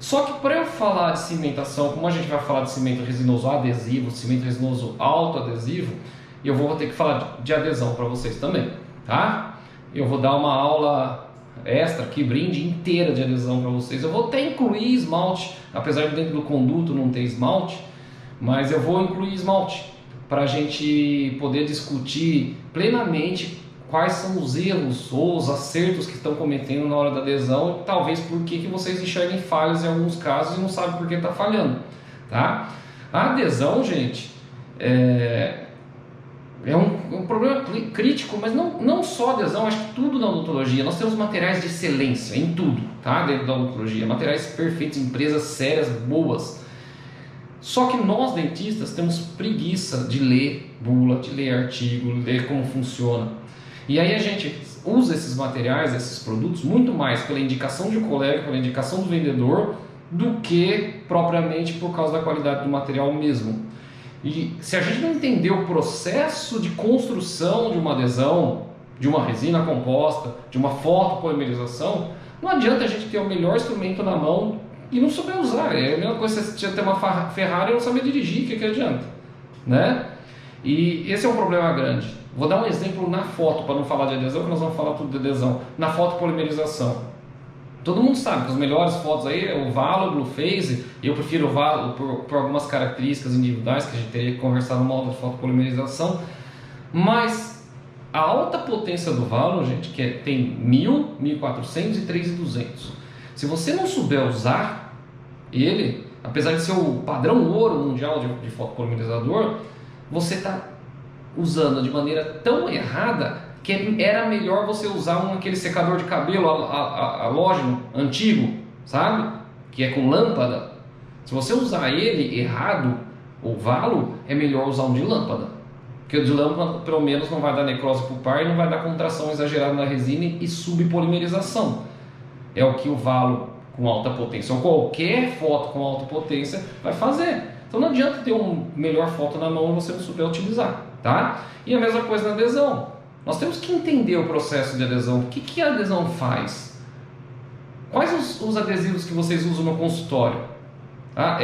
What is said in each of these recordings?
Só que para eu falar de cimentação, como a gente vai falar de cimento resinoso adesivo, cimento resinoso autoadesivo, eu vou ter que falar de adesão para vocês também, tá? Eu vou dar uma aula extra aqui, brinde inteira de adesão para vocês. Eu vou até incluir esmalte, apesar de dentro do conduto não ter esmalte, mas eu vou incluir esmalte para a gente poder discutir plenamente quais são os erros ou os acertos que estão cometendo na hora da adesão e talvez por que vocês enxerguem falhas em alguns casos e não sabem por que está falhando, tá? A adesão, gente, é um problema crítico, mas não só adesão, acho que tudo na odontologia. Nós temos materiais de excelência em tudo, tá? Dentro da odontologia, materiais perfeitos, empresas sérias, boas. Só que nós dentistas temos preguiça de ler bula, de ler artigo, ler como funciona. E aí a gente usa esses materiais, esses produtos, muito mais pela indicação de um colega, pela indicação do vendedor, do que propriamente por causa da qualidade do material mesmo. E se a gente não entender o processo de construção de uma adesão, de uma resina composta, de uma fotopolimerização, não adianta a gente ter o melhor instrumento na mão e não saber usar. É a mesma coisa se você ter uma Ferrari e não saber dirigir, o que adianta? Né? E esse é um problema grande. Vou dar um exemplo na foto, para não falar de adesão, que nós vamos falar tudo de adesão. Na fotopolimerização. Todo mundo sabe que as melhores fotos aí é o Valo, o Blue Phase. Eu prefiro o Valo por algumas características individuais que a gente teria que conversar no modo de fotopolimerização. Mas a alta potência do Valo, gente, tem 1000, 1400 e 3200. Se você não souber usar ele, apesar de ser o padrão ouro mundial de fotopolimerizador, você está usando de maneira tão errada que era melhor você usar aquele secador de cabelo halógeno antigo, sabe? Que é com lâmpada. Se você usar ele errado, o Valo, é melhor usar um de lâmpada. Porque o de lâmpada, pelo menos, não vai dar necrose pulpar e não vai dar contração exagerada na resina e subpolimerização. É o que o Valo com alta potência, ou qualquer foto com alta potência, vai fazer. Então não adianta ter uma melhor foto na mão e você não souber utilizar, tá? E a mesma coisa na adesão. Nós temos que entender o processo de adesão. O que a adesão faz? Quais os adesivos que vocês usam no consultório? Ah,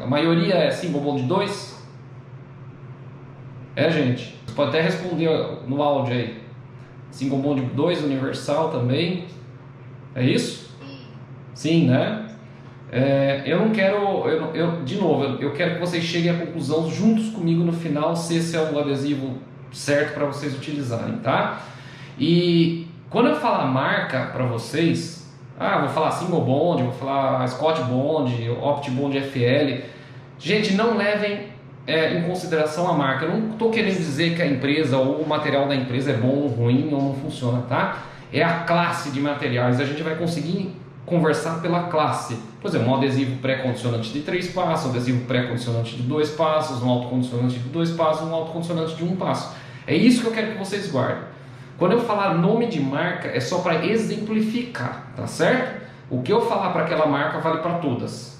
a maioria é Single Bond 2? Gente. Você pode até responder no áudio aí. Single Bond 2, universal também. É isso? Sim, né? Eu não quero, de novo, eu quero que vocês cheguem à conclusão juntos comigo no final se esse é o adesivo certo para vocês utilizarem, tá? E quando eu falar marca para vocês, vou falar Single Bond, vou falar Scott Bond, Opt Bond FL, gente, não levem em consideração a marca. Eu não estou querendo dizer que a empresa ou o material da empresa é bom ou ruim ou não funciona, tá? É a classe de materiais, a gente vai conseguir conversar pela classe. Por exemplo, um adesivo pré-condicionante de 3 passos, um adesivo pré-condicionante de 2 passos, um autocondicionante de 2 passos, um autocondicionante de 1 passo. É isso que eu quero que vocês guardem. Quando eu falar nome de marca, é só para exemplificar, tá certo? O que eu falar para aquela marca vale para todas.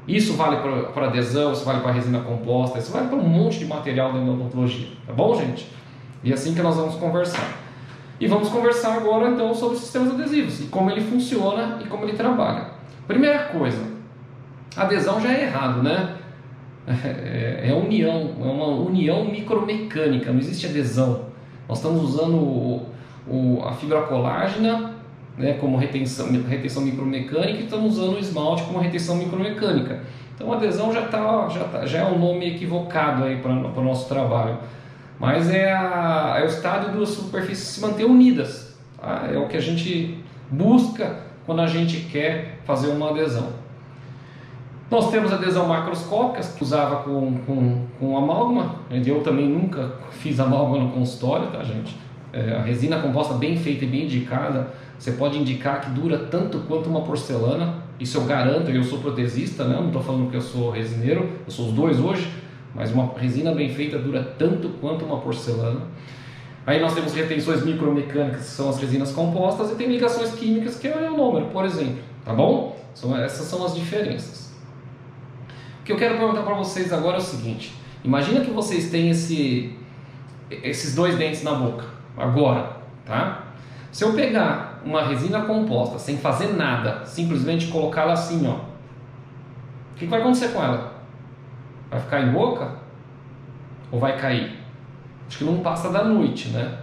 Isso vale para adesão, isso vale para resina composta, isso vale para um monte de material dentro da odontologia, tá bom, gente? E é assim que nós vamos conversar. E vamos conversar agora então sobre os sistemas adesivos e como ele funciona e como ele trabalha. Primeira coisa, adesão já é errado, né? É uma união micromecânica, não existe adesão. Nós estamos usando a fibra colágena, né, como retenção micromecânica e estamos usando o esmalte como retenção micromecânica. Então a adesão já é um nome equivocado aí para o nosso trabalho. Mas é o estádio das superfícies se manter unidas, tá? É o que a gente busca quando a gente quer fazer uma adesão. Nós temos adesão macroscópica, que usava com amálgama. Eu também nunca fiz amálgama no consultório, tá, gente? A resina composta bem feita e bem indicada, você pode indicar que dura tanto quanto uma porcelana. Isso eu garanto, eu sou protesista, né? Não estou falando que eu sou resineiro, eu sou os dois hoje. Mas uma resina bem feita dura tanto quanto uma porcelana. Aí nós temos retenções micromecânicas, que são as resinas compostas, e tem ligações químicas, que é o ionômero, por exemplo. Tá bom? Essas são as diferenças. O que eu quero perguntar para vocês agora é o seguinte. Imagina que vocês têm esses dois dentes na boca, agora, tá? Se eu pegar uma resina composta sem fazer nada, simplesmente colocá-la assim, ó, o que vai acontecer com ela? Vai ficar em boca? Ou vai cair? Acho que não passa da noite, né?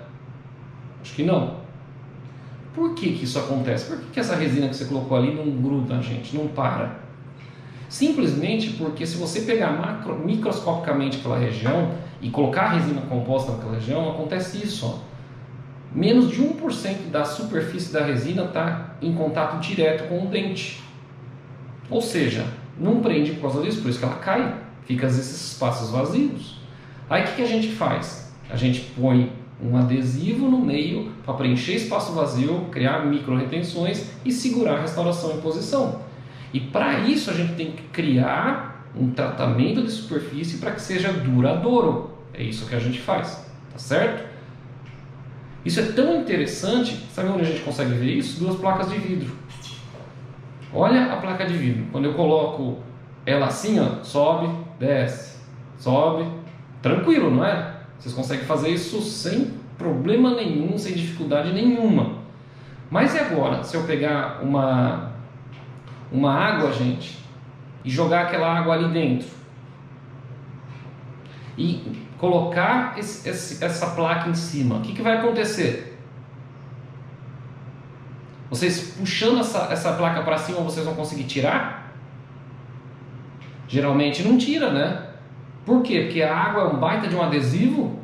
Acho que não. Por que que isso acontece? Por que que essa resina que você colocou ali não gruda, gente? Não para? Simplesmente porque se você pegar microscopicamente aquela região e colocar a resina composta naquela região, acontece isso, ó. Menos de 1% da superfície da resina está em contato direto com o dente. Ou seja, não prende por causa disso, por isso que ela cai. Fica esses espaços vazios. Aí o que a gente faz? A gente põe um adesivo no meio para preencher espaço vazio, criar micro retenções e segurar a restauração em posição. E para isso a gente tem que criar um tratamento de superfície para que seja duradouro. É isso que a gente faz, tá certo? Isso é tão interessante, sabe onde a gente consegue ver isso? 2 placas de vidro. Olha a placa de vidro, quando eu coloco ela assim, ó, sobe, desce, sobe, tranquilo, não é? Vocês conseguem fazer isso sem problema nenhum, sem dificuldade nenhuma. Mas e agora, se eu pegar uma água, gente, e jogar aquela água ali dentro e colocar essa placa em cima, o que vai acontecer? Vocês puxando essa placa para cima, vocês vão conseguir tirar? Geralmente não tira, né? Por quê? Porque a água é um baita de um adesivo.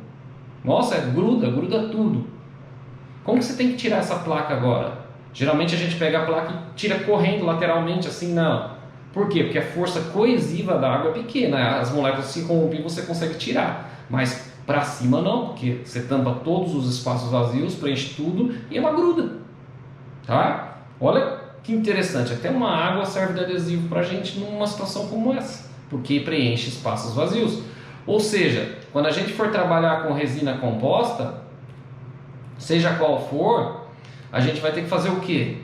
Nossa, gruda tudo. Como que você tem que tirar essa placa agora? Geralmente a gente pega a placa e tira correndo lateralmente, assim, não. Por quê? Porque a força coesiva da água é pequena, as moléculas se rompem e você consegue tirar. Mas para cima não, porque você tampa todos os espaços vazios, preenche tudo e ela gruda. Tá? Olha que interessante, até uma água serve de adesivo para a gente numa situação como essa, porque preenche espaços vazios. Ou seja, quando a gente for trabalhar com resina composta, seja qual for, a gente vai ter que fazer o quê?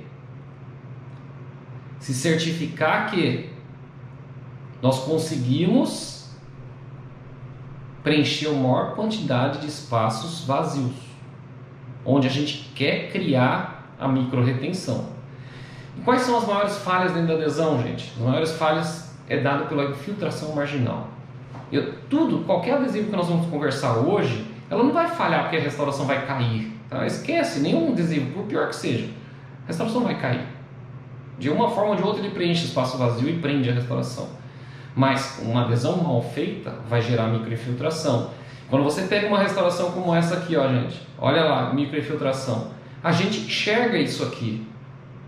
Se certificar que nós conseguimos preencher a maior quantidade de espaços vazios, onde a gente quer criar a micro-retenção. E quais são as maiores falhas dentro da adesão, gente? As maiores falhas é dado pela infiltração marginal. Qualquer adesivo que nós vamos conversar hoje, ela não vai falhar porque a restauração vai cair. Tá? Esquece, nenhum adesivo, por pior que seja, a restauração vai cair. De uma forma ou de outra ele preenche espaço vazio e prende a restauração. Mas uma adesão mal feita vai gerar microinfiltração. Quando você pega uma restauração como essa aqui, ó, gente, olha lá, microinfiltração. A gente enxerga isso aqui,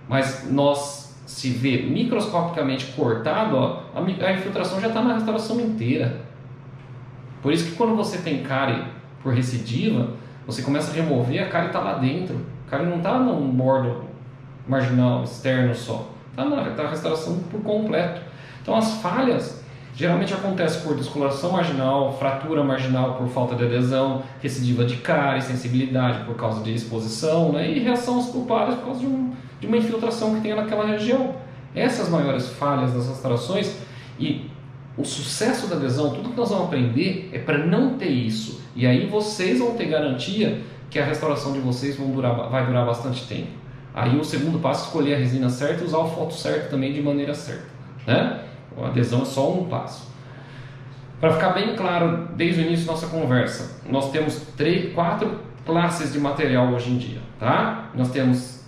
mas nós, se vê microscopicamente cortado, ó, a infiltração já está na restauração inteira. Por isso que quando você tem cárie por recidiva, você começa a remover, a cárie está lá dentro. A cárie não está no bordo marginal externo só, está na restauração por completo. Então as falhas geralmente acontecem por descoloração marginal, fratura marginal por falta de adesão, recidiva de cárie, sensibilidade por causa de exposição, né? E reação às culpadas por causa de uma infiltração que tem naquela região. Essas maiores falhas das restaurações, e o sucesso da adesão, tudo que nós vamos aprender é para não ter isso. E aí vocês vão ter garantia que a restauração de vocês vai durar bastante tempo. Aí o segundo passo é escolher a resina certa e usar o foto certo também de maneira certa, né? A adesão é só um passo. Para ficar bem claro, desde o início da nossa conversa, nós temos 4 classes de material hoje em dia, tá? Nós temos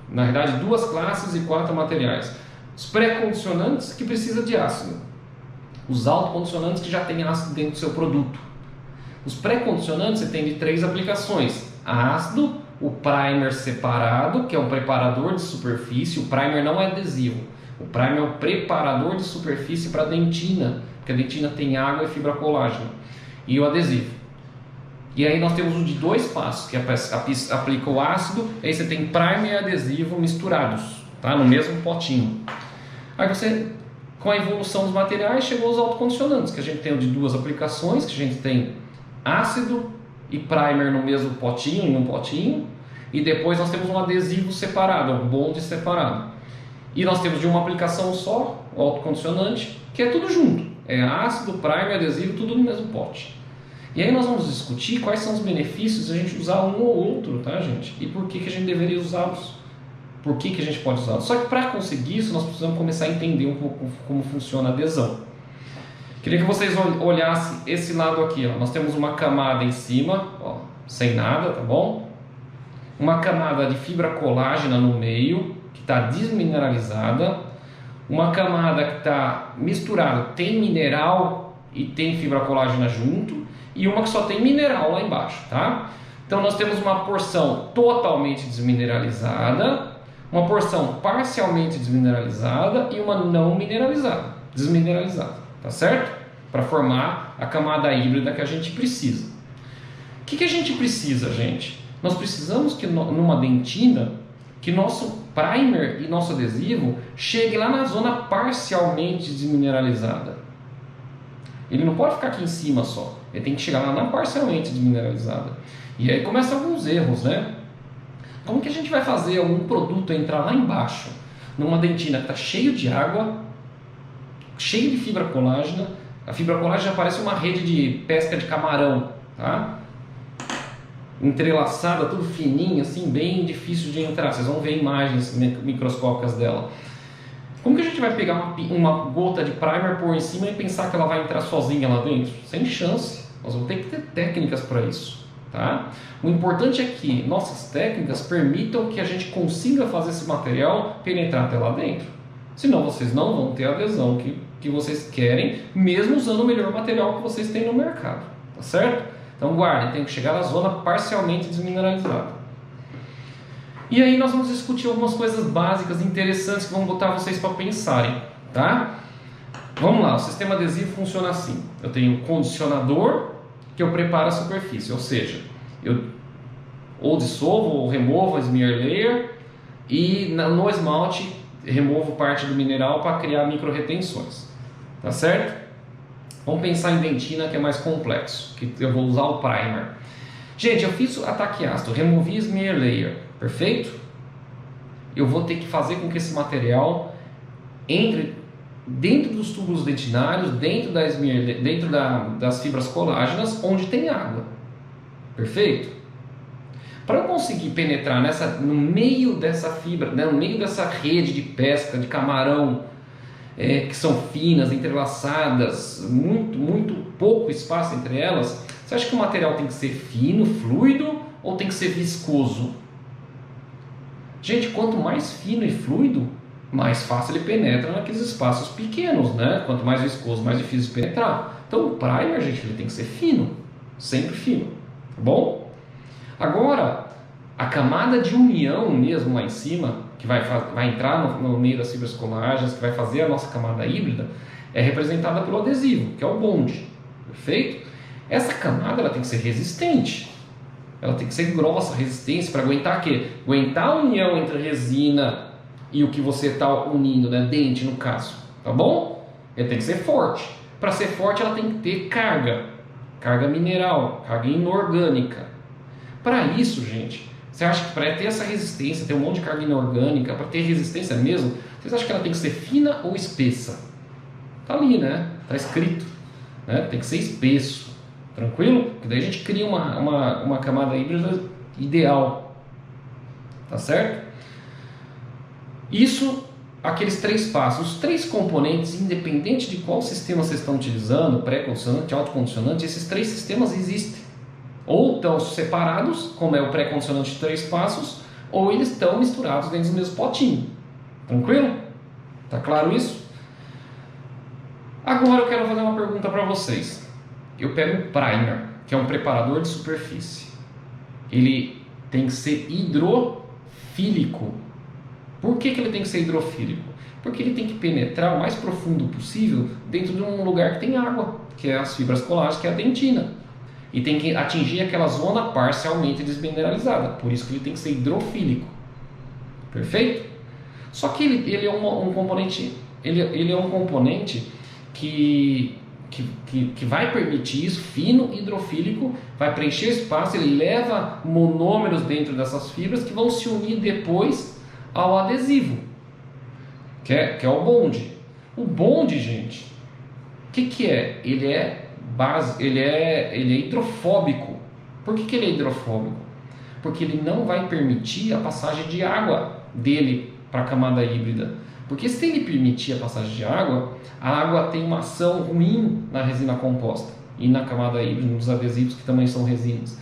na verdade 2 classes e 4 materiais. Os pré-condicionantes que precisam de ácido, os autocondicionantes que já têm ácido dentro do seu produto. Os pré-condicionantes você tem de 3 aplicações: ácido, o primer separado, que é um preparador de superfície. O primer não é adesivo. O primer é o preparador de superfície para a dentina, porque a dentina tem água e fibra colágeno. E o adesivo. E aí nós temos o de 2 passos, que aplica o ácido, aí você tem primer e adesivo misturados, tá? No mesmo potinho. Aí você, com a evolução dos materiais, chegou aos autocondicionantes, que a gente tem o de 2 aplicações, que a gente tem ácido e primer no mesmo potinho, em um potinho, e depois nós temos um adesivo separado, um bonde separado. E nós temos de uma aplicação só, o autocondicionante, que é tudo junto. É ácido, primer, adesivo, tudo no mesmo pote. E aí nós vamos discutir quais são os benefícios de a gente usar um ou outro, tá, gente? E por que a gente deveria usá-los. Por que a gente pode usá-los. Só que para conseguir isso, nós precisamos começar a entender um pouco como funciona a adesão. Queria que vocês olhassem esse lado aqui, ó. Nós temos uma camada em cima, ó, sem nada, tá bom? Uma camada de fibra colágena no meio, que está desmineralizada. Uma camada que está misturada, tem mineral e tem fibra colágena junto. E uma que só tem mineral lá embaixo, tá? Então nós temos uma porção totalmente desmineralizada, uma porção parcialmente desmineralizada e uma não mineralizada, desmineralizada, tá certo? Para formar a camada híbrida que a gente precisa. O que a gente precisa, gente? Nós precisamos que numa dentina, que nosso primer e nosso adesivo chegue lá na zona parcialmente desmineralizada. Ele não pode ficar aqui em cima só, ele tem que chegar lá na parcialmente desmineralizada. E aí começam alguns erros, né? Como que a gente vai fazer algum produto entrar lá embaixo, numa dentina que está cheio de água, cheio de fibra colágena? A fibra colágena parece uma rede de pesca de camarão, tá? Entrelaçada, tudo fininho, assim, bem difícil de entrar. Vocês vão ver imagens microscópicas dela. Como que a gente vai pegar uma gota de primer, pôr em cima e pensar que ela vai entrar sozinha lá dentro? Sem chance. Nós vamos ter que ter técnicas para isso, tá? O importante é que nossas técnicas permitam que a gente consiga fazer esse material penetrar até lá dentro. Senão vocês não vão ter a adesão que vocês querem, mesmo usando o melhor material que vocês têm no mercado, tá certo? Então guardem, tem que chegar na zona parcialmente desmineralizada. E aí nós vamos discutir algumas coisas básicas interessantes que vão botar vocês para pensarem, tá? Vamos lá, o sistema adesivo funciona assim. Eu tenho um condicionador que eu preparo a superfície, ou seja, eu ou dissolvo ou removo a smear layer e no esmalte removo parte do mineral para criar micro retenções, tá certo? Vamos pensar em dentina, que é mais complexo, que eu vou usar o primer. Gente, eu fiz ataque ácido, removi a smear layer, perfeito? Eu vou ter que fazer com que esse material entre dentro dos túbulos dentinários, dentro das fibras colágenas, onde tem água, perfeito? Para eu conseguir penetrar no meio dessa fibra, né, no meio dessa rede de pesca de camarão, que são finas, entrelaçadas, muito pouco espaço entre elas, você acha que o material tem que ser fino, fluido ou tem que ser viscoso? Gente, quanto mais fino e fluido, mais fácil ele penetra naqueles espaços pequenos, né? Quanto mais viscoso, mais difícil de penetrar. Então o primer, gente, ele tem que ser fino, sempre fino, tá bom? Agora, a camada de união mesmo lá em cima, que vai entrar no meio das fibras colágenas, que vai fazer a nossa camada híbrida, é representada pelo adesivo, que é o bond, perfeito? Essa camada ela tem que ser resistente, ela tem que ser grossa, resistência, para aguentar o quê? Aguentar a união entre a resina e o que você está unindo, né? Dente no caso, tá bom? Ela tem que ser forte. Para ser forte ela tem que ter carga mineral, carga inorgânica. Para isso, gente, você acha que para ter essa resistência, ter um monte de carga inorgânica, para ter resistência mesmo, vocês acham que ela tem que ser fina ou espessa? Tá ali, né? Tá escrito, né? Tem que ser espesso, tranquilo? Porque daí a gente cria uma camada híbrida ideal, tá certo? Isso, aqueles 3 passos, os 3 componentes, independente de qual sistema vocês estão utilizando, pré-condicionante, autocondicionante, esses 3 sistemas existem. Ou estão separados, como é o pré-condicionante de 3 passos, ou eles estão misturados dentro do mesmo potinho. Tranquilo? Tá claro isso? Agora eu quero fazer uma pergunta para vocês. Eu pego o primer, que é um preparador de superfície. Ele tem que ser hidrofílico. Por que ele tem que ser hidrofílico? Porque ele tem que penetrar o mais profundo possível dentro de um lugar que tem água, que é as fibras colágenas, que é a dentina. E tem que atingir aquela zona parcialmente desmineralizada. Por isso que ele tem que ser hidrofílico. Perfeito? Só que ele é um componente, ele é um componente que vai permitir isso, fino, hidrofílico, vai preencher espaço, ele leva monômeros dentro dessas fibras que vão se unir depois ao adesivo, que é o bond. O bond, gente, o que é? Ele é ele é hidrofóbico. Por que ele é hidrofóbico? Porque ele não vai permitir a passagem de água dele para a camada híbrida. Porque se ele permitir a passagem de água, a água tem uma ação ruim na resina composta e na camada híbrida, nos adesivos que também são resinas.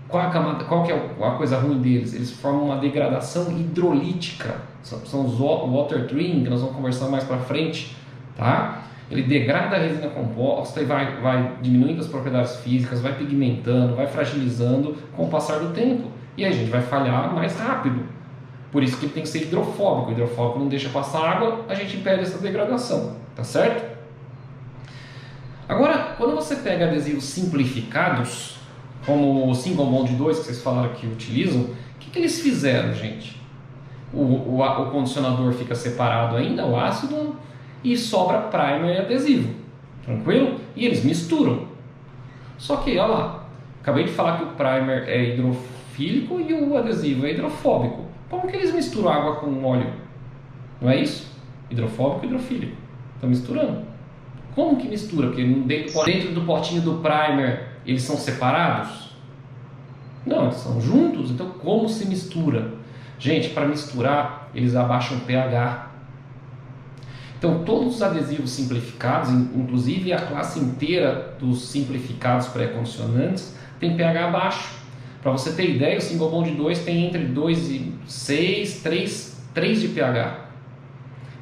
Qual que é a coisa ruim deles? Eles formam uma degradação hidrolítica. São os water trim, que nós vamos conversar mais para frente, tá? Ele degrada a resina composta e vai diminuindo as propriedades físicas, vai pigmentando, vai fragilizando com o passar do tempo. E aí a gente vai falhar mais rápido. Por isso que ele tem que ser hidrofóbico. O hidrofóbico não deixa passar água, a gente impede essa degradação, tá certo? Agora, quando você pega adesivos simplificados, como o Single Bond 2 que vocês falaram que utilizam, o que eles fizeram, gente? O condicionador fica separado ainda, o ácido, e sobra primer e adesivo, tranquilo? E eles misturam. Só que, olha lá, acabei de falar que o primer é hidrofílico e o adesivo é hidrofóbico. Como que eles misturam água com óleo? Não é isso? Hidrofóbico e hidrofílico. Estão misturando. Como que mistura? Porque dentro do potinho do primer eles são separados? Não, eles são juntos. Então como se mistura? Gente, para misturar, eles abaixam o pH. Então todos os adesivos simplificados, inclusive a classe inteira dos simplificados pré-condicionantes, tem pH baixo. Para você ter ideia, o Single Bond 2 tem entre 2,6, 3 de pH.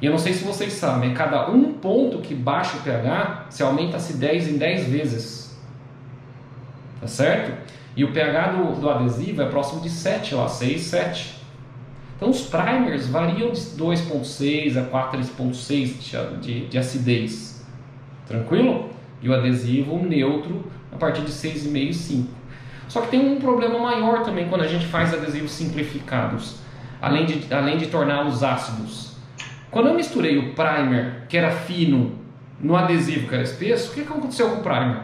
E eu não sei se vocês sabem, cada um ponto que baixa o pH, se aumenta-se 10 em 10 vezes. Tá certo? E o pH do adesivo é próximo de 7, lá, 6, 7. Então os primers variam de 2,6 a 4,6 de acidez. Tranquilo? E o adesivo neutro a partir de 6,5 e 5. Só que tem um problema maior também quando a gente faz adesivos simplificados, além de torná-los ácidos. Quando eu misturei o primer, que era fino, no adesivo, que era espesso, o que aconteceu com o primer?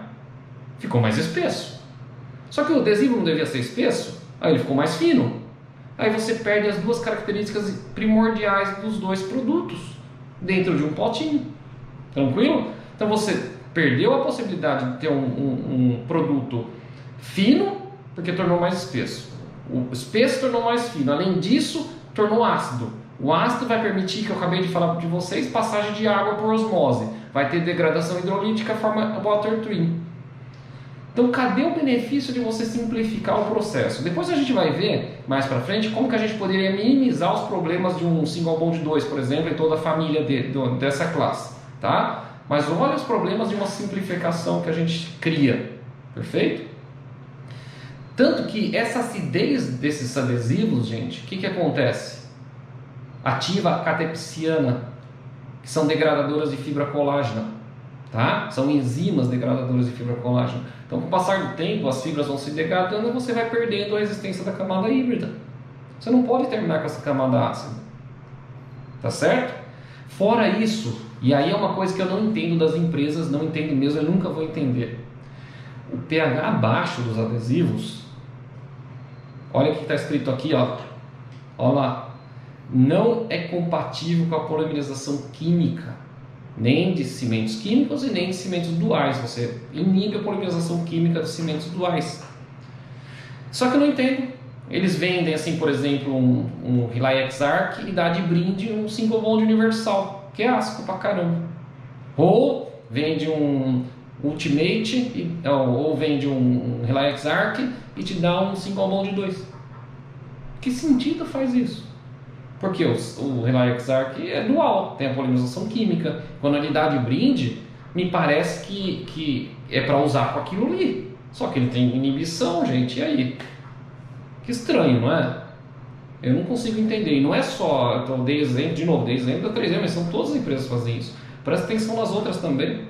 Ficou mais espesso. Só que o adesivo não devia ser espesso, aí ele ficou mais fino. Aí você perde as duas características primordiais dos dois produtos dentro de um potinho. Tranquilo? Então você perdeu a possibilidade de ter um produto fino, porque tornou mais espesso. O espesso tornou mais fino. Além disso, tornou ácido. O ácido vai permitir, que eu acabei de falar para vocês, passagem de água por osmose. Vai ter degradação hidrolítica, forma water trim. Então, cadê o benefício de você simplificar o processo? Depois a gente vai ver, mais para frente, como que a gente poderia minimizar os problemas de um Single Bond 2, por exemplo, e toda a família dessa classe. Tá? Mas olha os problemas de uma simplificação que a gente cria. Perfeito? Tanto que essa acidez desses adesivos, gente, o que acontece? Ativa a catepsiana, que são degradadoras de fibra colágena, tá? São enzimas degradadoras de fibra colágena. Então, com o passar do tempo, as fibras vão se degradando e você vai perdendo a resistência da camada híbrida. Você não pode terminar com essa camada ácida, tá certo? Fora isso, e aí é uma coisa que eu não entendo das empresas, não entendo mesmo, eu nunca vou entender. O pH baixo dos adesivos, olha o que está escrito aqui, ó. Olha lá. Não é compatível com a polimerização química, nem de cimentos químicos e nem de cimentos duais. Você inibe a polimerização química dos cimentos duais. Só que eu não entendo. Eles vendem, assim, por exemplo, um Rely X-Arc e dá de brinde um Single Bond universal, que é ácido pra caramba. Ou vende um Ultimate, ou vende um Rely X-Arc e te dá um Single Bond 2. Que sentido faz isso? Porque o Rely X-Arc é dual, tem a polimerização química. Quando ele dá de brinde, me parece que é para usar com aquilo ali. Só que ele tem inibição, gente, e aí? Que estranho, não é? Eu não consigo entender. E não é só, então dei exemplo, de novo, dei exemplo da 3M, mas são todas as empresas que fazem isso. Presta atenção nas outras também.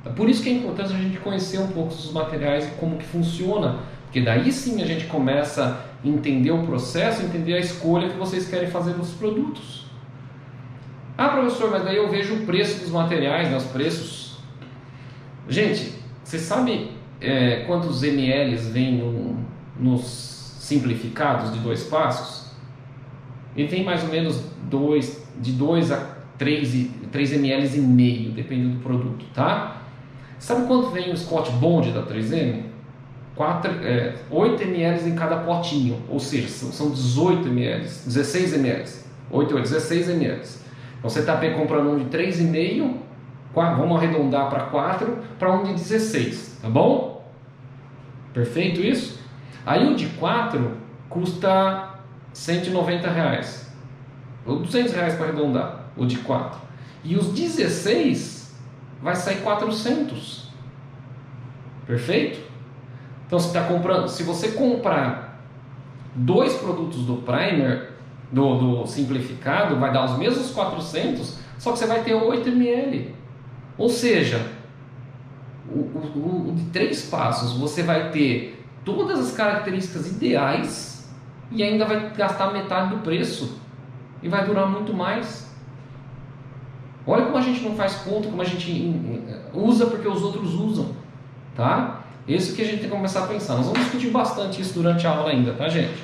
É por isso que é importante a gente conhecer um pouco dos materiais e como que funciona. Porque daí sim a gente começa a entender o processo, entender a escolha que vocês querem fazer dos produtos. Ah, professor, mas daí eu vejo o preço dos materiais, né, os preços. Gente, você sabe quantos ml vem nos simplificados de 2 passos? Ele tem mais ou menos de 2 a 3 ml e meio, dependendo do produto, tá? Sabe quanto vem o Scott Bond da 3M? 8 ml em cada potinho, ou seja, são 18 ml, 16 ml, 8 e 8, 16 ml. Então você está comprando um de 3,5, vamos arredondar para 4, para um de 16, tá bom? Perfeito isso? Aí o de 4 custa R$190, ou R$200 para arredondar, o de 4. E os 16 vai sair 400. Perfeito? Então você está comprando, se você comprar 2 produtos do primer, do simplificado, vai dar os mesmos 400, só que você vai ter 8 ml. Ou seja, o de 3 passos você vai ter todas as características ideais e ainda vai gastar metade do preço e vai durar muito mais. Olha como a gente não faz conta, como a gente usa porque os outros usam, tá? Isso que a gente tem que começar a pensar. Nós vamos discutir bastante isso durante a aula ainda, tá, gente?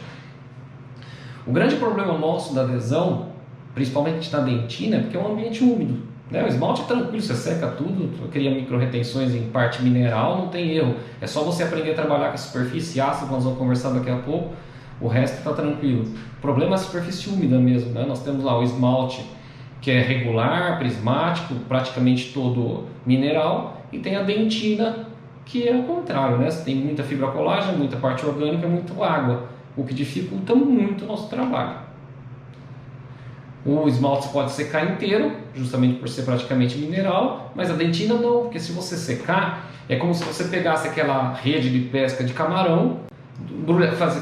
O grande problema nosso da adesão, principalmente na dentina, é porque é um ambiente úmido, né? O esmalte é tranquilo, você seca tudo, cria micro-retenções em parte mineral, não tem erro. É só você aprender a trabalhar com a superfície ácida, que nós vamos conversar daqui a pouco, o resto está tranquilo. O problema é a superfície úmida mesmo, né? Nós temos lá o esmalte que é regular, prismático, praticamente todo mineral, e tem a dentina, que é o contrário, né? Você tem muita fibra colágena, muita parte orgânica, muita água, o que dificulta muito o nosso trabalho. O esmalte pode secar inteiro, justamente por ser praticamente mineral, mas a dentina não, porque se você secar, é como se você pegasse aquela rede de pesca de camarão,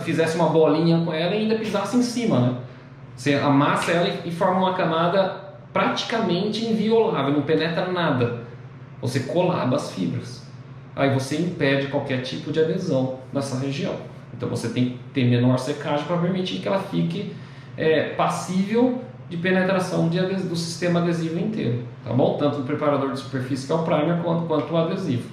fizesse uma bolinha com ela e ainda pisasse em cima, né? Você amassa ela e forma uma camada praticamente inviolável, não penetra nada. Você colaba as fibras. Aí você impede qualquer tipo de adesão nessa região. Então você tem que ter menor secagem para permitir que ela fique passível de penetração do sistema adesivo inteiro, tá bom? Tanto no preparador de superfície, que é o primer, quanto o adesivo.